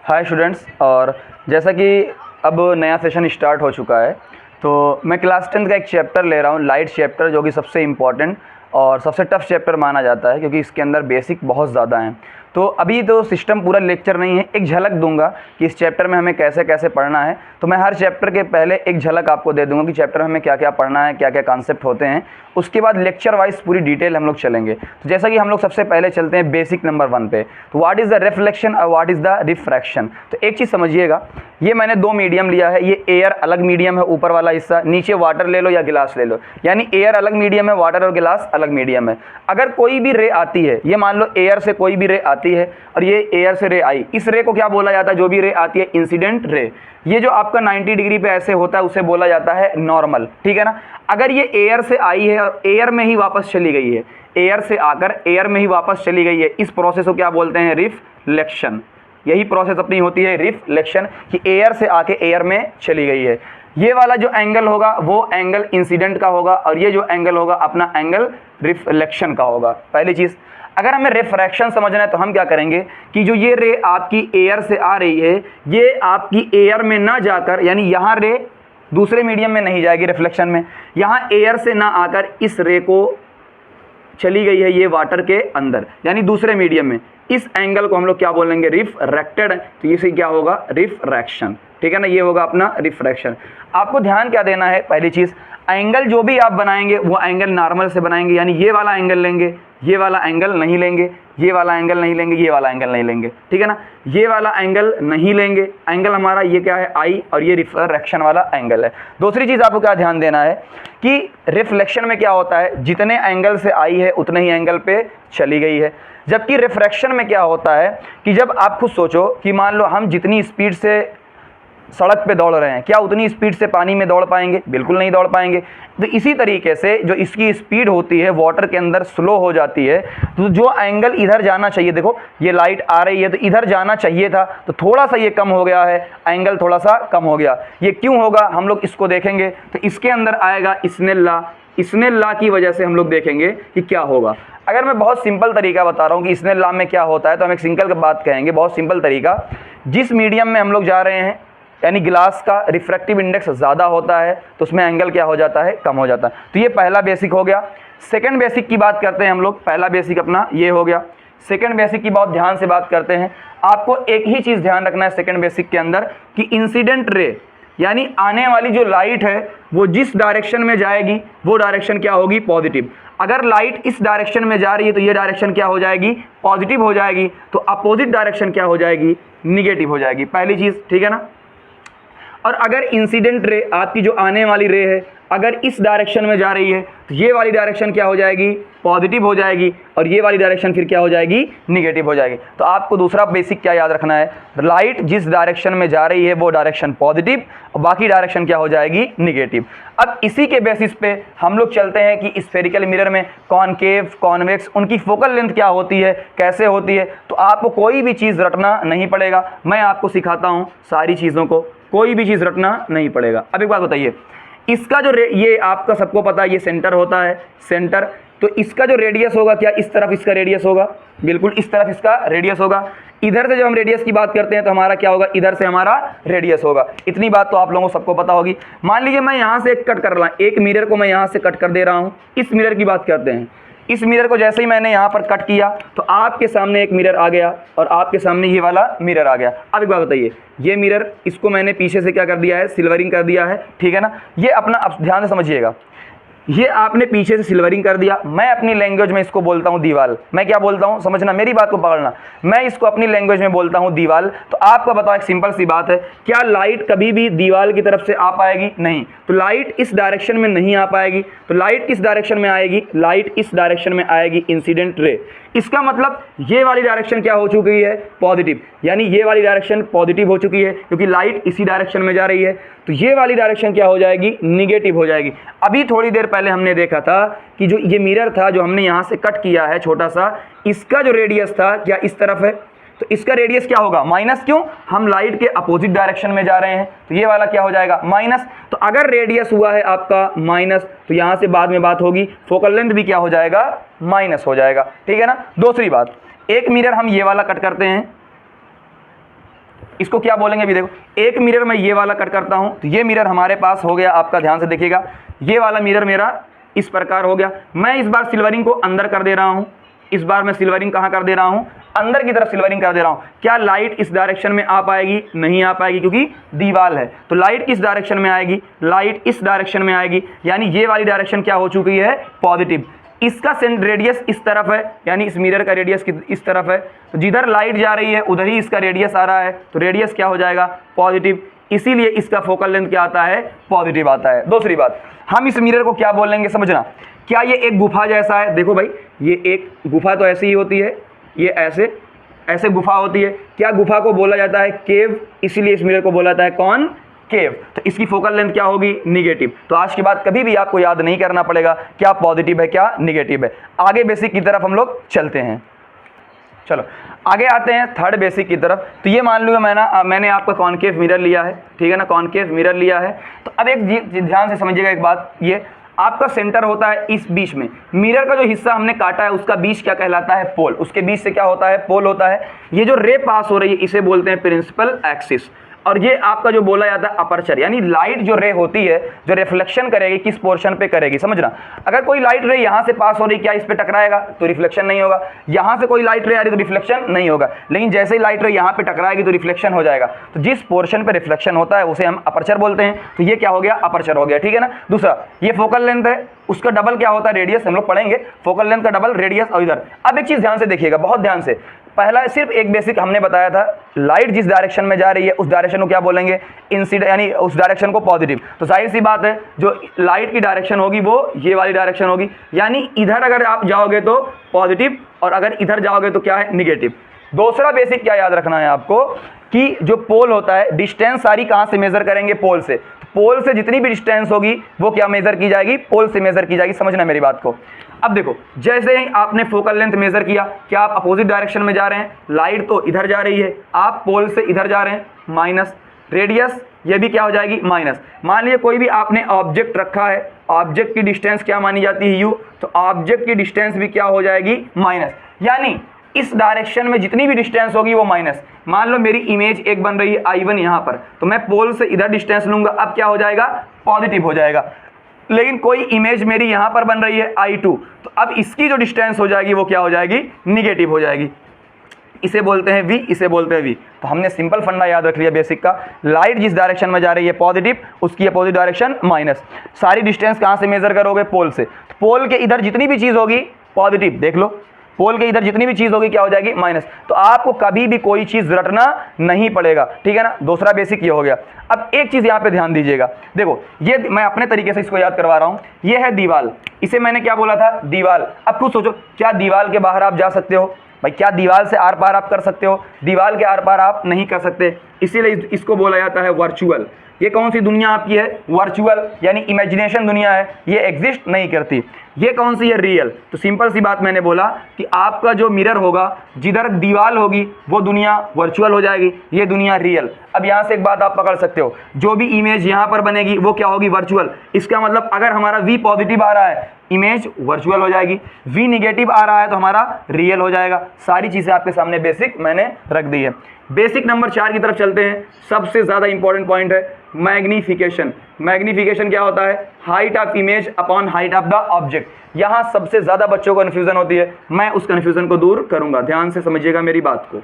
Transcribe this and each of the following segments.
Hi students. और जैसा कि अब नया सेशन स्टार्ट हो चुका है, तो मैं क्लास 10 का एक चैप्टर ले रहा हूँ, लाइट चैप्टर, जो कि सबसे इम्पॉर्टेंट और सबसे टफ चैप्टर माना जाता है, क्योंकि इसके अंदर बेसिक बहुत ज़्यादा हैं। तो अभी तो सिस्टम पूरा लेक्चर नहीं है, एक झलक दूंगा कि इस चैप्टर में हमें कैसे कैसे पढ़ना है। तो मैं हर चैप्टर के पहले एक झलक आपको दे दूंगा कि चैप्टर में हमें क्या क्या पढ़ना है, क्या क्या कॉन्सेप्ट होते हैं। उसके बाद लेक्चर वाइज पूरी डिटेल हम लोग चलेंगे। तो जैसा कि हम लोग सबसे पहले चलते हैं बेसिक नंबर 1 पे। तो व्हाट इज़ द रिफ्लेक्शन और व्हाट इज़ द रिफ्रैक्शन। तो एक चीज़ समझिएगा, ये मैंने दो मीडियम लिया है। ये एयर अलग मीडियम है, ऊपर वाला हिस्सा, नीचे वाटर ले लो या गिलास ले लो, यानी एयर अलग मीडियम है, वाटर और गिलास अलग मीडियम है। अगर कोई भी रे आती है, ये मान लो एयर से कोई भी रे आती है और ये एयर से रे आई, इस रे को क्या बोला जाता है? जो भी रे आती है इंसिडेंट रे। ये जो आपका 90 डिग्री पे ऐसे होता है उसे बोला जाता है नॉर्मल, ठीक है ना। अगर ये एयर से आई है और एयर में ही वापस चली गई है, एयर से आकर एयर में ही वापस चली गई है, इस प्रोसेस को क्या बोलते हैं? रिफ्लेक्शन। यही प्रोसेस अपनी होती है रिफ्लेक्शन, कि एयर से आके एयर में चली गई है। ये वाला जो एंगल होगा वो एंगल इंसिडेंट का होगा और ये जो एंगल होगा अपना एंगल रिफ्लेक्शन का होगा। पहली चीज़, अगर हमें रिफ्रैक्शन समझना है तो हम क्या करेंगे कि जो ये रे आपकी एयर से आ रही है, ये आपकी एयर में ना जाकर, यानी यहाँ रे दूसरे मीडियम में नहीं जाएगी रिफ्लेक्शन में, यहाँ एयर से ना आकर इस रे को चली गई है ये वाटर के अंदर, यानी दूसरे मीडियम में। इस एंगल को हम लोग क्या बोलेंगे? रिफ्रैक्टेड। तो इसे क्या होगा? रिफ्रैक्शन, ठीक है ना। ये होगा अपना रिफ्रैक्शन। आपको ध्यान क्या देना है? पहली चीज़, एंगल जो भी आप बनाएंगे वो एंगल नॉर्मल से बनाएंगे, यानी ये वाला एंगल लेंगे, ये वाला एंगल नहीं लेंगे, ये वाला एंगल नहीं लेंगे, ये वाला एंगल नहीं लेंगे, ठीक है ना। ये वाला एंगल नहीं लेंगे, एंगल हमारा ये क्या है? आई, और ये रिफ्रैक्शन वाला एंगल है। दूसरी चीज़ आपको क्या ध्यान देना है कि रिफ्लेक्शन में क्या होता है? जितने एंगल से आई है उतने ही एंगल पे चली गई है। जबकि रिफ्रैक्शन में क्या होता है कि जब आप खुद सोचो कि मान लो हम जितनी स्पीड से सड़क पे दौड़ रहे हैं, क्या उतनी स्पीड से पानी में दौड़ पाएंगे? बिल्कुल नहीं दौड़ पाएंगे। तो इसी तरीके से जो इसकी स्पीड होती है वाटर के अंदर स्लो हो जाती है। तो जो एंगल इधर जाना चाहिए, देखो ये लाइट आ रही है तो इधर जाना चाहिए था, तो थोड़ा सा ये कम हो गया है, एंगल थोड़ा सा कम हो गया। ये क्यों होगा हम लोग इसको देखेंगे। तो इसके अंदर आएगा स्नेल लॉ। स्नेल लॉ की वजह से हम लोग देखेंगे कि क्या होगा। अगर मैं बहुत सिंपल तरीका बता रहा हूँ कि स्नेल लॉ में क्या होता है, तो हम एक सिंपल बात कहेंगे, बहुत सिंपल तरीका। जिस मीडियम में हम लोग जा रहे हैं, यानी गिलास का रिफ्रैक्टिव इंडेक्स ज़्यादा होता है, तो उसमें एंगल क्या हो जाता है? कम हो जाता है। तो ये पहला बेसिक हो गया। सेकंड बेसिक की बात करते हैं हम लोग। पहला बेसिक अपना ये हो गया। सेकंड बेसिक की बहुत ध्यान से बात करते हैं। आपको एक ही चीज़ ध्यान रखना है सेकंड बेसिक के अंदर, कि इंसिडेंट रे, यानी आने वाली जो लाइट है वो जिस डायरेक्शन में जाएगी वो डायरेक्शन क्या होगी? पॉजिटिव। अगर लाइट इस डायरेक्शन में जा रही है तो ये डायरेक्शन क्या हो जाएगी? पॉजिटिव हो जाएगी। तो अपोजिट डायरेक्शन क्या हो जाएगी? निगेटिव हो जाएगी। पहली चीज़, ठीक है ना। और अगर इंसिडेंट रे, आपकी जो आने वाली रे है, अगर इस डायरेक्शन में जा रही है तो ये वाली डायरेक्शन क्या हो जाएगी? पॉजिटिव हो जाएगी, और ये वाली डायरेक्शन फिर क्या हो जाएगी? निगेटिव हो जाएगी। तो आपको दूसरा बेसिक क्या याद रखना है? लाइट जिस डायरेक्शन में जा रही है वो डायरेक्शन पॉजिटिव और बाकी डायरेक्शन क्या हो जाएगी? निगेटिव। अब इसी के बेसिस पे हम लोग चलते हैं कि स्फेरिकल मिरर में कॉनकेव, कॉन्वेक्स, उनकी फोकल लेंथ क्या होती है, कैसे होती है। तो आपको कोई भी चीज़ रटना नहीं पड़ेगा, मैं आपको सिखाता हूँ सारी चीज़ों को, कोई भी चीज़ रटना नहीं पड़ेगा। अब एक बात बताइए, इसका जो ये आपका सबको पता है ये सेंटर होता है, सेंटर। तो इसका जो रेडियस होगा, क्या इस तरफ इसका रेडियस होगा? बिल्कुल इस तरफ इसका रेडियस होगा। इधर से जब हम रेडियस की बात करते हैं तो हमारा क्या होगा? इधर से हमारा रेडियस होगा। इतनी बात तो आप लोगों को सबको पता होगी। मान लीजिए मैं यहाँ से एक कट कर रहा हूँ, एक मिरर को मैं यहाँ से कट कर दे रहा हूँ। इस मिरर की बात करते हैं। इस मिरर को जैसे ही मैंने यहाँ पर कट किया तो आपके सामने एक मिरर आ गया और आपके सामने ये वाला मिरर आ गया। अब एक बात बताइए, ये मिरर, इसको मैंने पीछे से क्या कर दिया है? सिल्वरिंग कर दिया है, ठीक है ना। ये अपना, अब ध्यान से समझिएगा, ये आपने पीछे से सिल्वरिंग कर दिया। मैं अपनी लैंग्वेज में इसको बोलता हूँ दीवाल। मैं क्या बोलता हूँ? समझना, मेरी बात को पकड़ना। मैं इसको अपनी लैंग्वेज में बोलता हूँ दीवाल। तो आपको बताओ, एक सिंपल सी बात है, क्या लाइट कभी भी दीवाल की तरफ से आ पाएगी? नहीं। तो लाइट इस डायरेक्शन में नहीं आ पाएगी। तो लाइट किस डायरेक्शन में आएगी? लाइट इस डायरेक्शन में आएगी, इंसिडेंट रे। इसका मतलब ये वाली डायरेक्शन क्या हो चुकी है? पॉजिटिव। यानी ये वाली डायरेक्शन पॉजिटिव हो चुकी है क्योंकि लाइट इसी डायरेक्शन में जा रही है। तो ये वाली डायरेक्शन क्या हो जाएगी? निगेटिव हो जाएगी। अभी थोड़ी देर पहले हमने देखा था कि जो ये मिरर था जो हमने यहाँ से कट किया है छोटा सा, इसका जो रेडियस था क्या इस तरफ है? तो इसका रेडियस क्या होगा? माइनस। क्यों? हम लाइट के अपोजिट डायरेक्शन में जा रहे हैं, तो ये वाला क्या हो जाएगा? माइनस। तो अगर रेडियस हुआ है आपका माइनस, तो यहाँ से बाद में बात होगी, फोकल लेंथ भी क्या हो जाएगा? माइनस हो जाएगा, ठीक है ना। दूसरी बात, एक मिरर हम ये वाला कट करते हैं, इसको क्या बोलेंगे अभी देखो, एक मिरर मैं ये वाला कट करता हूँ तो ये मिरर हमारे पास हो गया, आपका ध्यान से देखिएगा, ये वाला मिरर मेरा इस प्रकार हो गया। मैं इस बार सिल्वरिंग को अंदर कर दे रहा हूँ, इस बार मैं सिल्वरिंग कहाँ कर दे रहा हूँ, अंदर की तरफ सिल्वरिंग कर दे रहा हूँ। क्या लाइट इस डायरेक्शन में आ पाएगी? नहीं आ पाएगी, क्योंकि दीवार है। तो लाइट किस डायरेक्शन में आएगी? लाइट इस डायरेक्शन में आएगी, यानी ये वाली डायरेक्शन क्या हो चुकी है? पॉजिटिव। इसका रेडियस इस तरफ है, यानी इस मिरर का रेडियस इस तरफ है, तो जिधर लाइट जा रही है उधर ही इसका रेडियस आ रहा है, तो रेडियस क्या हो जाएगा? पॉजिटिव। इसीलिए इसका फोकल लेंथ क्या आता है? पॉजिटिव आता है। दूसरी बात, हम इस मिरर को क्या बोलेंगे समझना, क्या ये एक गुफा जैसा है? देखो भाई, ये एक गुफा तो ऐसी ही होती है, ये ऐसे ऐसे गुफा होती है। क्या गुफा को बोला जाता है? केव। इसीलिए इस मिरर को बोला जाता है कौन? केव। तो इसकी फोकल लेंथ क्या होगी? निगेटिव। तो आज के बाद कभी भी आपको याद नहीं करना पड़ेगा क्या पॉजिटिव है क्या निगेटिव है। आगे बेसिक की तरफ हम लोग चलते हैं। चलो आगे आते हैं थर्ड बेसिक की तरफ। तो ये मान लो मैंने आपका कॉनकेव मिरर लिया है, ठीक है ना, कॉनकेव मिरर लिया है। तो अब एक ध्यान से समझिएगा एक बात, ये आपका सेंटर होता है इस बीच में, मिरर का जो हिस्सा हमने काटा है उसका बीच क्या कहलाता है? पोल। उसके बीच से क्या होता है? पोल होता है। ये जो रे पास हो रही है इसे बोलते हैं प्रिंसिपल एक्सिस, और ये आपका जो बोला जाता है अपर्चर, यानी लाइट जो रे होती है जो रिफ्लेक्शन करेगी किस पोर्शन पे करेगी, समझना। अगर कोई लाइट रे यहाँ से पास हो रही, क्या इस पे टकराएगा? तो रिफ्लेक्शन नहीं होगा। यहाँ से कोई लाइट रे आ रही तो रिफ्लेक्शन नहीं होगा, लेकिन जैसे ही लाइट रे यहाँ पे टकराएगी तो रिफ्लेक्शन हो जाएगा। तो जिस पोर्शन पे रिफ्लेक्शन होता है उसे हम अपर्चर बोलते हैं। तो ये क्या हो गया? अपर्चर हो गया, ठीक है ना। दूसरा, ये फोकल लेंथ है, उसका डबल क्या होता है? रेडियस। हम लोग पढ़ेंगे फोकल लेंथ का डबल रेडियस। और इधर अब एक चीज ध्यान से देखिएगा, बहुत ध्यान से। पहला सिर्फ एक बेसिक हमने बताया था, लाइट जिस डायरेक्शन में जा रही है उस डायरेक्शन को क्या बोलेंगे? इंसिडेंट, यानी उस डायरेक्शन को पॉजिटिव। तो जाहिर सी बात है जो लाइट की डायरेक्शन होगी वो ये वाली डायरेक्शन होगी, यानी इधर अगर आप जाओगे तो पॉजिटिव और अगर इधर जाओगे तो क्या है? निगेटिव। दूसरा बेसिक क्या याद रखना है आपको कि जो पोल होता है, डिस्टेंस सारी कहाँ से मेजर करेंगे? पोल से। पोल से जितनी भी डिस्टेंस होगी वो क्या मेजर की जाएगी? पोल से मेजर की जाएगी, समझना मेरी बात को। अब देखो, जैसे ही आपने फोकल लेंथ मेजर किया, क्या आप अपोजिट डायरेक्शन में जा रहे हैं? लाइट तो इधर जा रही है, आप पोल से इधर जा रहे हैं, माइनस। रेडियस ये भी क्या हो जाएगी? माइनस। मान लीजिए कोई भी आपने ऑब्जेक्ट रखा है, ऑब्जेक्ट की डिस्टेंस क्या मानी जाती है? यू। तो ऑब्जेक्ट की डिस्टेंस भी क्या हो जाएगी? माइनस। यानी इस डायरेक्शन में जितनी भी डिस्टेंस होगी वो माइनस। मान लो मेरी इमेज एक बन रही है I1 यहाँ पर, तो मैं पोल से इधर डिस्टेंस लूंगा, अब क्या हो जाएगा? पॉजिटिव हो जाएगा। लेकिन कोई इमेज मेरी यहाँ पर बन रही है I2, तो अब इसकी जो डिस्टेंस हो जाएगी वो क्या हो जाएगी? निगेटिव हो जाएगी। इसे बोलते हैं V, इसे बोलते हैं V। तो हमने सिंपल फंडा याद रख लिया बेसिक का, लाइट जिस डायरेक्शन में जा रही है पॉजिटिव, उसकी अपोजिट डायरेक्शन माइनस। सारी डिस्टेंस कहाँ से मेजर करोगे? पोल से। तो पोल के इधर जितनी भी चीज़ होगी पॉजिटिव, देख लो, पोल के इधर जितनी भी चीज़ होगी क्या हो जाएगी? माइनस। तो आपको कभी भी कोई चीज़ रटना नहीं पड़ेगा, ठीक है ना। दूसरा बेसिक ये हो गया। अब एक चीज़ यहाँ पे ध्यान दीजिएगा, देखो ये मैं अपने तरीके से इसको याद करवा रहा हूँ। ये है दीवार, इसे मैंने क्या बोला था? दीवार। अब कुछ सोचो, क्या दीवार के बाहर आप जा सकते हो? भाई क्या दीवार से आर पार आप कर सकते हो? दीवार के आर पार आप नहीं कर सकते, इसीलिए इसको बोला जाता है वर्चुअल। ये कौन सी दुनिया आपकी है? वर्चुअल, यानी इमेजिनेशन दुनिया है, ये एग्जिस्ट नहीं करती। ये कौन सी है? रियल। तो सिंपल सी बात मैंने बोला कि आपका जो मिरर होगा, जिधर दीवार होगी वो दुनिया वर्चुअल हो जाएगी, ये दुनिया रियल। अब यहाँ से एक बात आप पकड़ सकते हो, जो भी इमेज यहाँ पर बनेगी वो क्या होगी? वर्चुअल। इसका मतलब अगर हमारा V पॉजिटिव आ रहा है, इमेज वर्चुअल हो जाएगी, V निगेटिव आ रहा है तो हमारा रियल हो जाएगा। सारी चीज़ें आपके सामने बेसिक मैंने रख दी है। बेसिक नंबर 4 की तरफ चलते हैं। सबसे ज़्यादा इंपॉर्टेंट पॉइंट है मैग्नीफिकेशन। मैग्नीफिकेशन क्या होता है? Height of image upon height of the object. यहाँ सबसे ज़्यादा बच्चों को कन्फ्यूज़न होती है, मैं उस कन्फ्यूज़न को दूर करूँगा। ध्यान से समझिएगा मेरी बात को।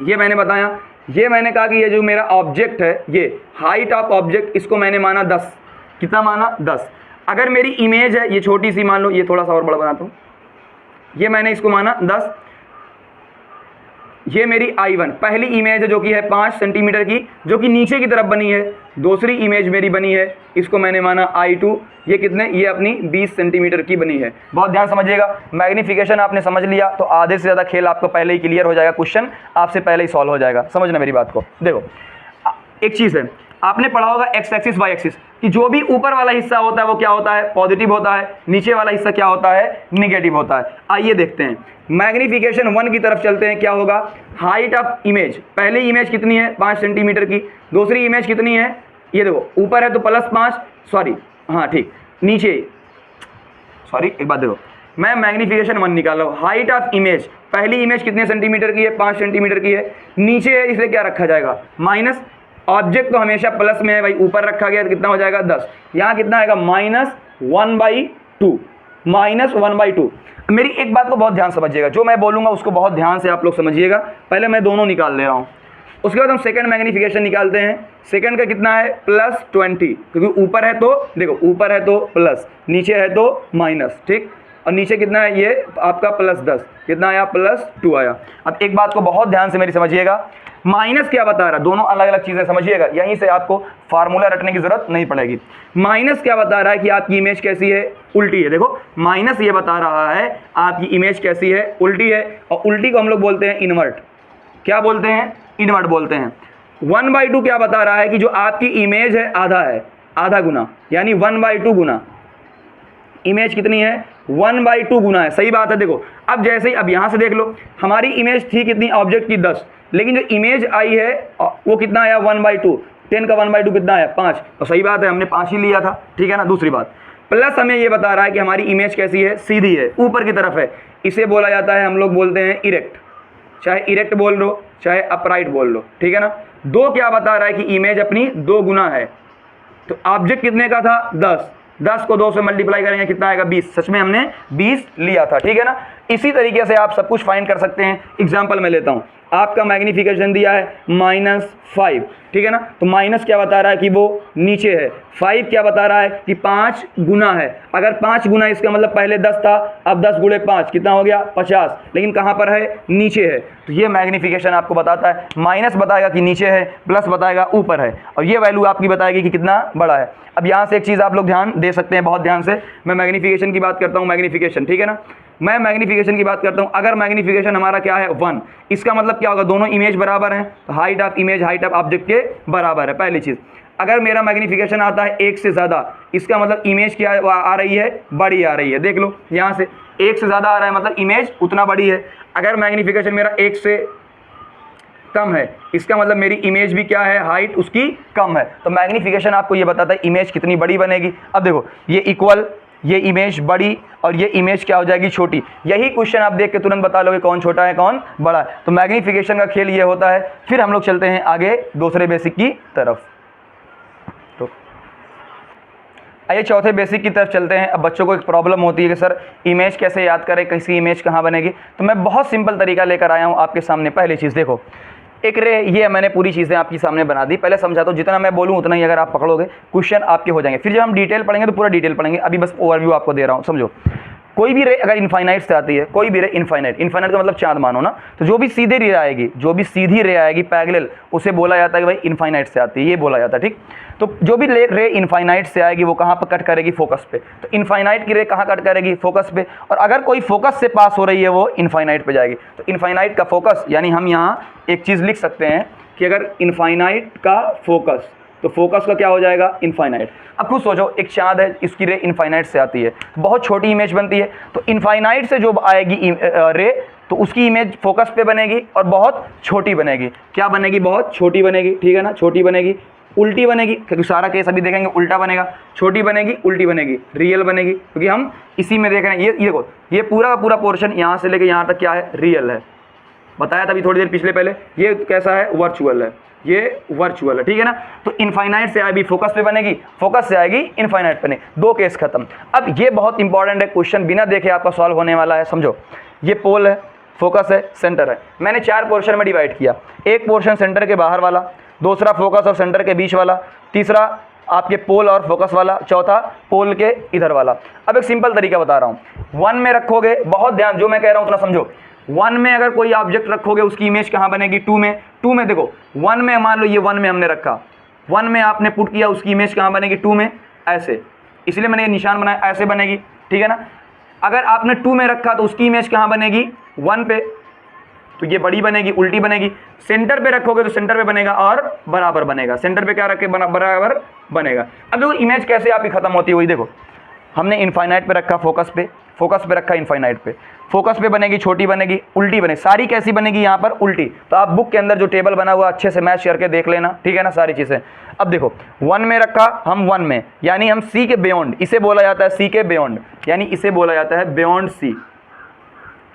ये मैंने बताया, ये मैंने कहा कि ये जो मेरा ऑब्जेक्ट है, ये हाइट ऑफ ऑब्जेक्ट, इसको मैंने माना 10। कितना माना? 10। अगर मेरी इमेज है ये छोटी सी, मान लो ये थोड़ा सा और बड़ा बनाता हूँ, ये मैंने इसको माना 10। ये मेरी I1 पहली इमेज है जो कि है 5 सेंटीमीटर की, जो कि नीचे की तरफ बनी है। दूसरी इमेज मेरी बनी है, इसको मैंने माना I2, ये कितने? ये अपनी 20 सेंटीमीटर की बनी है। बहुत ध्यान समझिएगा। मैग्नीफिकेशन आपने समझ लिया तो आधे से ज़्यादा खेल आपको पहले ही क्लियर हो जाएगा, क्वेश्चन आपसे पहले ही सॉल्व हो जाएगा। समझना मेरी बात को। देखो एक चीज़ है, आपने पढ़ा होगा एक्स एक्सिस वाई एक्सिस, कि जो भी ऊपर वाला हिस्सा होता है वो क्या होता है? पॉजिटिव होता है, नीचे वाला हिस्सा क्या होता है? निगेटिव होता है। आइए देखते हैं, मैग्नीफिकेशन 1 की तरफ चलते हैं। क्या होगा? हाइट ऑफ इमेज, पहली इमेज कितनी है? 5 सेंटीमीटर की। दूसरी इमेज कितनी है? ये देखो ऊपर है तो +5, सॉरी हाँ ठीक, नीचे, सॉरी एक बात देखो, मैं मैग्नीफिकेशन 1 निकाल रहा हूँ। हाइट ऑफ इमेज, पहली इमेज कितने सेंटीमीटर की है, 5 सेंटीमीटर की है, नीचे है इसलिए क्या रखा जाएगा माइनस, ऑब्जेक्ट तो हमेशा प्लस में है भाई, ऊपर रखा गया तो कितना हो जाएगा 10, यहाँ कितना आएगा -1/2, -1/2। मेरी एक बात को बहुत ध्यान समझिएगा, जो मैं बोलूँगा उसको बहुत ध्यान से आप लोग समझिएगा। पहले मैं दोनों निकाल ले रहा हूँ, उसके बाद हम सेकंड मैग्नीफिकेशन निकालते हैं। सेकंड का कितना है +20, क्योंकि ऊपर है तो देखो, ऊपर है तो प्लस, नीचे है तो माइनस, ठीक। और नीचे कितना है ये आपका +10, कितना आया +2 आया। अब एक बात को बहुत ध्यान से मेरी समझिएगा, माइनस क्या बता रहा है, दोनों अलग अलग चीज़ें समझिएगा, यहीं से आपको फार्मूला रटने की जरूरत नहीं पड़ेगी। माइनस क्या बता रहा है कि आपकी इमेज कैसी है, उल्टी है। देखो माइनस ये बता रहा है आपकी इमेज कैसी है, उल्टी है, और उल्टी को हम लोग बोलते हैं इन्वर्ट। क्या बोलते हैं, इन्वर्ट बोलते हैं। 1/2 क्या बता रहा है कि जो आपकी इमेज है आधा है, आधा गुना, यानी 1/2 गुना इमेज कितनी है, 1/2 गुना है। सही बात है। देखो अब जैसे ही, अब यहाँ से देख लो, हमारी इमेज थी कितनी, ऑब्जेक्ट की 10, लेकिन जो इमेज आई है वो कितना आया 1/2, 10 का 1/2 कितना आया 5, तो सही बात है, हमने 5 ही लिया था, ठीक है ना। दूसरी बात, प्लस हमें ये बता रहा है कि हमारी इमेज कैसी है, सीधी है, ऊपर की तरफ है, इसे बोला जाता है, हम लोग बोलते हैं इरेक्ट, चाहे इरेक्ट बोल लो चाहे अपराइट बोल लो, ठीक है ना। 2 क्या बता रहा है कि इमेज अपनी 2 गुना है, तो ऑब्जेक्ट कितने का था 10 को 2 से मल्टीप्लाई करेंगे कितना आएगा 20, सच में हमने 20 लिया था, ठीक है ना। इसी तरीके से आप सब कुछ फाइंड कर सकते हैं। एग्जांपल मैं लेता हूं, आपका मैग्नीफिकेशन दिया है -5, ठीक है ना, तो माइनस क्या बता रहा है कि वो नीचे है, 5 क्या बता रहा है कि 5 गुना है। अगर 5 गुना, इसका मतलब पहले 10 था, अब 10 × 5 कितना हो गया 50, लेकिन कहाँ पर है, नीचे है। तो ये मैग्नीफिकेशन आपको बताता है, माइनस बताएगा कि नीचे है, प्लस बताएगा ऊपर है, और ये वैल्यू आपकी बताएगी कि कितना बड़ा है। अब यहाँ से एक चीज़ आप लोग ध्यान दे सकते हैं बहुत ध्यान से, मैं मैग्नीफिकेशन की बात करता हूँ, मैग्नीफिकेशन, ठीक है ना, मैं मैग्नीफिकेशन की बात करता हूँ। अगर मैग्नीफिकेशन हमारा क्या है 1, इसका मतलब क्या होगा, दोनों इमेज बराबर हैं, तो height of image height of object के बराबर है, पहली चीज़। अगर मेरा मैग्नीफिकेशन आता है 1 से ज़्यादा, इसका मतलब इमेज क्या आ रही है, बड़ी आ रही है। देख लो यहाँ से 1 से ज़्यादा आ रहा है, मतलब इमेज उतना बड़ी है। अगर मैग्नीफिकेशन मेरा 1 से कम है, इसका मतलब मेरी इमेज भी क्या है, हाइट उसकी कम है। तो मैग्नीफिकेशन आपको ये बताता है इमेज कितनी बड़ी बनेगी। अब देखो ये इक्वल, ये इमेज बड़ी, और ये इमेज क्या हो जाएगी, छोटी। यही क्वेश्चन आप देख के तुरंत बता लोगे कौन छोटा है कौन बड़ा है। तो मैग्नीफिकेशन का खेल ये होता है। फिर हम लोग चलते हैं आगे दूसरे बेसिक की तरफ। तो आइए चौथे बेसिक की तरफ चलते हैं। अब बच्चों को एक प्रॉब्लम होती है कि सर इमेज कैसे याद करें, किसी इमेज कहाँ बनेगी। तो मैं बहुत सिंपल तरीका लेकर आया हूँ आपके सामने। पहली चीज़ देखो, एक रे, ये मैंने पूरी चीज़ें आपके सामने बना दी। पहले समझा तो जितना मैं बोलूँ उतना ही अगर आप पकड़ोगे क्वेश्चन आपके हो जाएंगे। फिर जब हम डिटेल पढ़ेंगे तो पूरा डिटेल पढ़ेंगे, अभी बस ओवरव्यू आपको दे रहा हूँ। समझो, कोई भी रे अगर इनफाइनाइट से आती है, कोई भी रे इनफाइनाइट, इनफाइनाइट का मतलब चांद मानो ना, तो जो भी सीधे रे आएगी, जो भी सीधी रे आएगी पैरेलल, उसे बोला जाता है कि भाई इनफाइनाइट से आती है, ये बोला जाता है, ठीक। तो जो भी रे इनफाइनाइट से आएगी वो कहाँ पर कट करेगी, फोकस पे। तो इनफाइनाइट की रे कहाँ कट करेगी, फोकस पे। और अगर कोई फोकस से पास हो रही है वो इनफाइनाइट पे जाएगी। तो इनफाइनाइट का फोकस, यानी हम यहाँ एक चीज़ लिख सकते हैं कि अगर इनफाइनाइट का फोकस, तो फोकस का क्या हो जाएगा, इनफाइनाइट। अब खुद सोचो, एक चाँद है, इसकी रे इनफाइनाइट से आती है, बहुत छोटी इमेज बनती है। तो इनफाइनाइट से जो आएगी रे, तो उसकी इमेज फोकस पे बनेगी और बहुत छोटी बनेगी। क्या बनेगी, बहुत छोटी बनेगी, ठीक है ना, छोटी बनेगी, उल्टी बनेगी, क्योंकि सारा केस अभी देखेंगे उल्टा बनेगा। छोटी बनेगी, उल्टी बनेगी, रियल बनेगी, क्योंकि हम इसी में देख रहे हैं। ये देखो, ये पूरा का पूरा पोर्शन यहाँ से लेके यहाँ तक क्या है, रियल है। बताया था अभी थोड़ी देर पिछले पहले, ये कैसा है, वर्चुअल है, ये वर्चुअल है, ठीक है ना। तो इनफाइनाइट से आएगी फोकस पे बनेगी, फोकस से आएगी इनफाइनाइट बने, दो केस खत्म। अब ये बहुत इंपॉर्टेंट है, क्वेश्चन बिना देखे आपका सॉल्व होने वाला है। समझो, ये पोल है, फोकस है, सेंटर है। मैंने 4 पोर्शन में डिवाइड किया। एक पोर्शन सेंटर के बाहर वाला, दूसरा फोकस और सेंटर के बीच वाला, तीसरा आपके पोल और फोकस वाला, चौथा पोल के इधर वाला। अब एक सिंपल तरीका बता रहा हूँ। 1 में रखोगे, बहुत ध्यान, जो मैं कह रहा हूँ उतना समझो। 1 में अगर कोई ऑब्जेक्ट रखोगे उसकी इमेज कहाँ बनेगी, 2 में। 2 में देखो, 1 में मान लो ये 1 में हमने रखा, 1 में आपने पुट किया, उसकी इमेज कहाँ बनेगी, 2 में, ऐसे। इसलिए मैंने ये निशान बनाया, ऐसे बनेगी, ठीक है ना। अगर आपने 2 में रखा तो उसकी इमेज कहाँ बनेगी, 1 पे, तो ये बड़ी बनेगी, उल्टी बनेगी। सेंटर पे रखोगे तो सेंटर पे बनेगा और बराबर बनेगा। सेंटर पे क्या रखे, बराबर बनेगा। अब देखो इमेज कैसे आपकी खत्म होती है, वही देखो, हमने इनफाइनाइट पे रखा फोकस पे, फोकस पे रखा इनफाइनाइट पे, फोकस पे बनेगी, छोटी बनेगी, उल्टी बनेगी, सारी कैसी बनेगी यहाँ पर उल्टी। तो आप बुक के अंदर जो टेबल बना हुआ अच्छे से मैच करके देख लेना, ठीक है ना, सारी चीज़ें। अब देखो 1 में रखा हम 1 में, यानी हम सी के बियॉन्ड, इसे बोला जाता है सी के बियॉन्ड, यानी इसे बोला जाता है बियॉन्ड सी।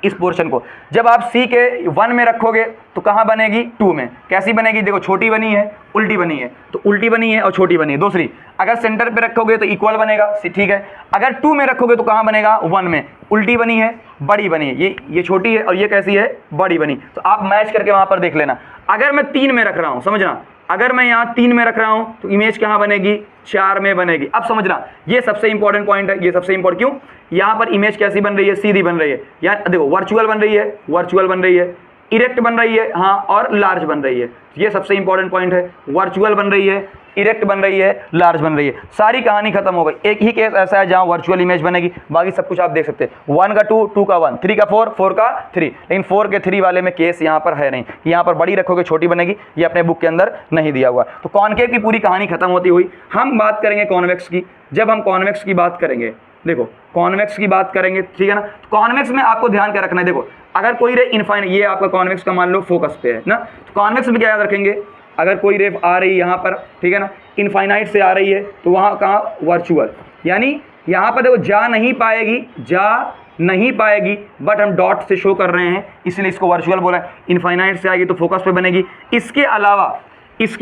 इस पोर्शन को जब आप सी के 1 में रखोगे तो कहाँ बनेगी 2 में, कैसी बनेगी, देखो छोटी बनी है, उल्टी बनी है, तो उल्टी बनी है और छोटी बनी है। दूसरी, अगर सेंटर पे रखोगे तो इक्वल बनेगा, ठीक है। अगर 2 में रखोगे तो कहाँ बनेगा 1 में, उल्टी बनी है, बड़ी बनी है, ये छोटी है और ये कैसी है, बड़ी बनी। तो आप मैच करके वहाँ पर देख लेना। अगर मैं 3 में रख रहा हूँ, समझना, अगर मैं यहाँ 3 में रख रहा हूँ तो इमेज कहाँ बनेगी, 4 में बनेगी। अब समझना, ये सबसे इंपॉर्टेंट पॉइंट है, ये सबसे इंपॉर्टेंट क्यों, यहाँ पर इमेज कैसी बन रही है, सीधी बन रही है, यार देखो वर्चुअल बन रही है, वर्चुअल बन रही है, इरेक्ट बन रही है, हाँ, और लार्ज बन रही है। ये सबसे इंपॉर्टेंट पॉइंट है, वर्चुअल बन रही है, इरेक्ट बन रही है, लार्ज बन रही है। सारी कहानी खत्म हो गई। एक ही केस ऐसा है जहाँ वर्चुअल इमेज बनेगी, बाकी सब कुछ आप देख सकते हैं। 1 का 2, 2 का 1, 3 का 4, 4 का 3, लेकिन 4 के 3 वाले में केस यहाँ पर है नहीं, यहाँ पर बड़ी रखोगे छोटी बनेगी, ये अपने बुक के अंदर नहीं दिया हुआ। तो कॉनकेव की पूरी कहानी खत्म होती हुई हम बात करेंगे कॉन्वेक्स की। जब हम कॉन्वेक्स की बात करेंगे, देखो कॉन्वेक्स की बात करेंगे, ठीक है ना, तो कॉन्वेक्स में आपको ध्यान क्या रखना है, देखो अगर कोई रे इनफाइनाइट, ये आपका कॉन्वेक्स का मान लो फोकस पे है ना, तो कॉन्वेक्स में क्या याद रखेंगे, अगर कोई रेफ आ रही है यहाँ पर, ठीक है ना, इनफाइनाइट से आ रही है तो वहाँ कहाँ वर्चुअल, यानी यहाँ पर देखो जा नहीं पाएगी, जा नहीं पाएगी, बट हम डॉट से शो कर रहे हैं इसलिए इसको वर्चुअल बोला है। इनफाइनाइट से आएगी तो फोकस पे बनेगी। इसके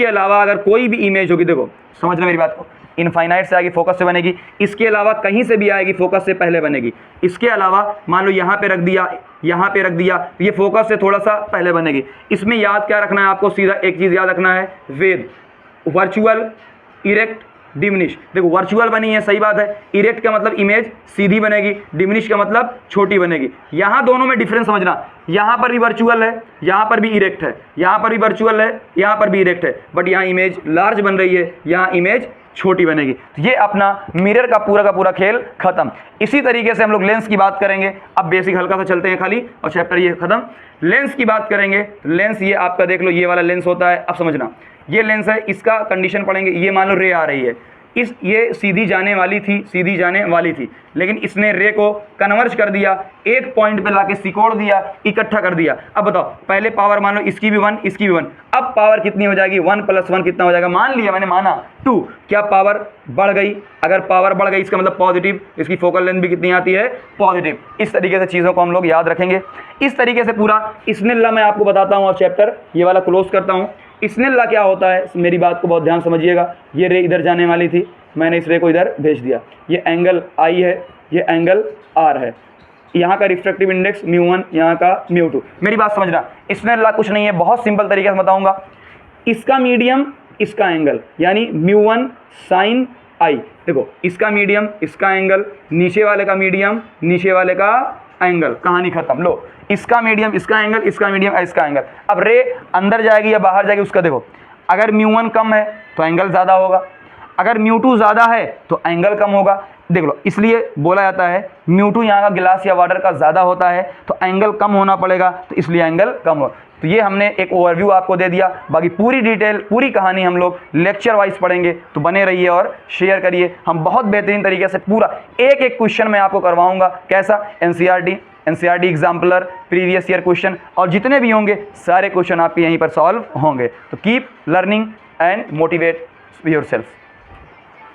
अलावा अगर कोई भी इमेज होगी, देखो समझना मेरी बात को, इनफाइनाइट से आएगी फोकस से बनेगी, इसके अलावा कहीं से भी आएगी फोकस से पहले बनेगी। इसके अलावा मान लो यहाँ पे रख दिया, यहाँ पे रख दिया, तो ये फोकस से थोड़ा सा पहले बनेगी। इसमें याद क्या रखना है आपको, सीधा एक चीज़ याद रखना है, वेद, वर्चुअल, इरेक्ट, डिमिनिश। देखो वर्चुअल बनी है, सही बात है, इरेक्ट का मतलब इमेज सीधी बनेगी, डिमिनिश का मतलब छोटी बनेगी। यहाँ दोनों में डिफरेंस समझना, यहाँ पर भी वर्चुअल है, यहाँ पर भी इरेक्ट है, यहाँ पर भी वर्चुअल है, यहाँ पर भी इरेक्ट है, बट यहाँ इमेज लार्ज बन रही है, यहाँ इमेज छोटी बनेगी। तो ये अपना मिरर का पूरा खेल खत्म। इसी तरीके से हम लोग लेंस की बात करेंगे। अब बेसिक हल्का सा चलते हैं खाली और चैप्टर ये खत्म। लेंस की बात करेंगे, लेंस ये आपका देख लो, ये वाला लेंस होता है। अब समझना, ये लेंस है, इसका कंडीशन पढ़ेंगे। ये मान लो रे आ रही है, ये सीधी जाने वाली थी, लेकिन इसने रे को कन्वर्ज कर दिया, एक पॉइंट पे लाके सिकोड़ दिया, इकट्ठा कर दिया। अब बताओ, पहले पावर मान लो इसकी भी 1, इसकी भी 1, अब पावर कितनी हो जाएगी, 1 + 1 कितना हो जाएगा, मान लिया मैंने, माना 2। क्या पावर बढ़ गई, अगर पावर बढ़ गई इसका मतलब पॉजिटिव, इसकी फोकल लेंथ भी कितनी आती है, पॉजिटिव। इस तरीके से चीज़ों को हम लोग याद रखेंगे। इस तरीके से पूरा स्नेल मैं आपको बताता हूँ और चैप्टर ये वाला क्लोज करता हूँ। स्नेल लॉ क्या होता है, मेरी बात को बहुत ध्यान समझिएगा। ये रे इधर जाने वाली थी, मैंने इस रे को इधर भेज दिया, ये एंगल आई है, ये एंगल आर है, यहाँ का रिफ्रैक्टिव इंडेक्स μ1, यहाँ का μ2। मेरी बात समझना, स्नेल लॉ कुछ नहीं है, बहुत सिंपल तरीके से बताऊंगा। इसका मीडियम, इसका एंगल, यानी μ1 sin I। देखो इसका मीडियम, इसका एंगल, नीचे वाले का मीडियम, नीचे वाले का एंगल, कहानी खत्म। लो, इसका मीडियम, इसका एंगल, इसका मीडियम, इसका एंगल। अब रे अंदर जाएगी या बाहर जाएगी उसका देखो, अगर μ1 कम है तो एंगल ज़्यादा होगा, अगर μ2 ज़्यादा है तो एंगल कम होगा। देख लो, इसलिए बोला जाता है μ2 यहाँ का गिलास या वाटर का ज़्यादा होता है तो एंगल कम होना पड़ेगा, तो इसलिए एंगल कम हो। तो ये हमने एक ओवरव्यू आपको दे दिया, बाकी पूरी डिटेल, पूरी कहानी हम लोग लेक्चर वाइज पढ़ेंगे। तो बने रहिए और शेयर करिए। हम बहुत बेहतरीन तरीके से पूरा एक एक क्वेश्चन मैं आपको करवाऊंगा। कैसा, NCERT exemplar, previous year question, और जितने भी होंगे सारे क्वेश्चन आपके यहीं पर सॉल्व होंगे। तो keep learning and motivate yourself.